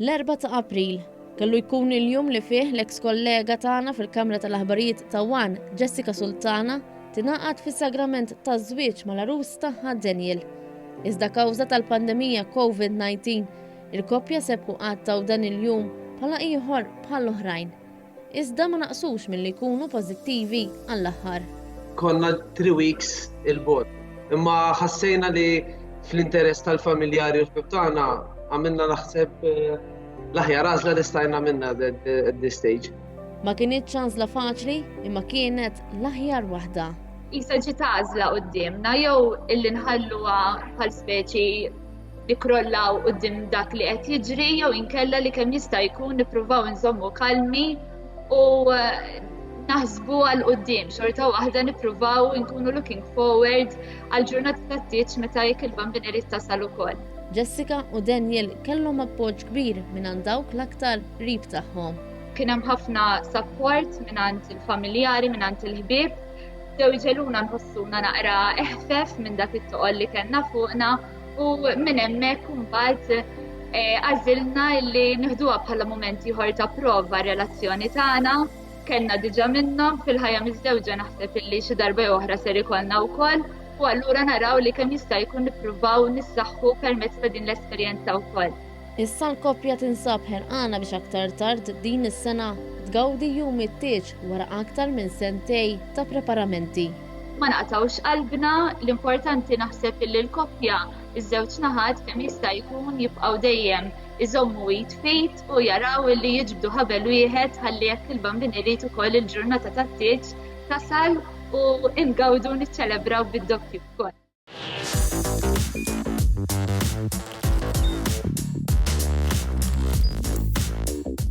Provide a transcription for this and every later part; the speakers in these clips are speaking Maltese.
L-4 ta' April kellu jkun il-jum li fih l-eks kollega tagħna fil-Kamra tal-Aħbarijiet ta' Wan, Jessica Sultana, tingħaqad fis-sagrament taż-żwieġ mal-arus tagħha Daniel. Iżda kawża tal-pandemija COVID-19, il-koppja sebqu għattaw dan il-jum bħala ieħor bħall-oħrajn. Iżda ma naqsux milli jkunu pożittivi għall-aħħar. Konna 3 weeks il-bot, imma ħassejna li fl-interess tal-familjari u tagħna għamilna naħseb l-aħjar għażla li stajna minna at this stage. Ma kienitx għażla faċli, imma kienet l-aħjar waħda. Isa ġiet għażla qudiemna jew illi nħalluha bħal speċi nikrollaw quddiem dak li qed jiġri jew inkella li kemm jista' jkun nippruvaw nżommu kalmi u naħsbu għal quddiem xorta waħda nippruvaw nkunu looking forward għal ġurnata tat-tieġ meta jekk il-bambin irid tasal ukoll. Jessica u Daniel kellhom appoġġ kbir minn dawk l-aktar qrib tagħhom. Kien hemm ħafna support minn il-familjari, minn il-ħbieb, dew ġeluna nħossuna naqra eħfef minn dak it-toqol li kellna fuqna u minn hemmhekk imbagħad għażilna li nieħduha bħala mument ieħor ta' prova r-relazzjoni tagħna. Kellna diġà minnhom fil-ħajja miż-żewġa naħseb illi xi darba oħra ser ikollna wkoll. U allura naraw li kemm jista' jkun nippruvaw nissaħħu permezz ta' din l-esperjenza wkoll. Issa l-koppja tinsab ħerqana biex aktar tard din is-sena tgawdi jum it-tieġ wara aktar minn sentej ta' preparamenti. Ma naqtawx qalbna, l-importanti naħseb li l-koppja iż-żewġ naħat kemm jista' jkun jibqgħu dejjem iżommu jitfit u jaraw li jiġbdu ħabel wieħed ħalli jekk il-bambin irid ukoll il-ġurnata tat-tieġ tasal u ingawdu niċċelebraw bid-doppju wkoll.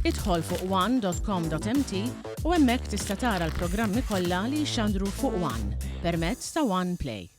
Idħol fuq wan.com.mt u hemmhekk tista' tara l-programmi kollha li jxandru fuq Wan permezz ta' Wan Play.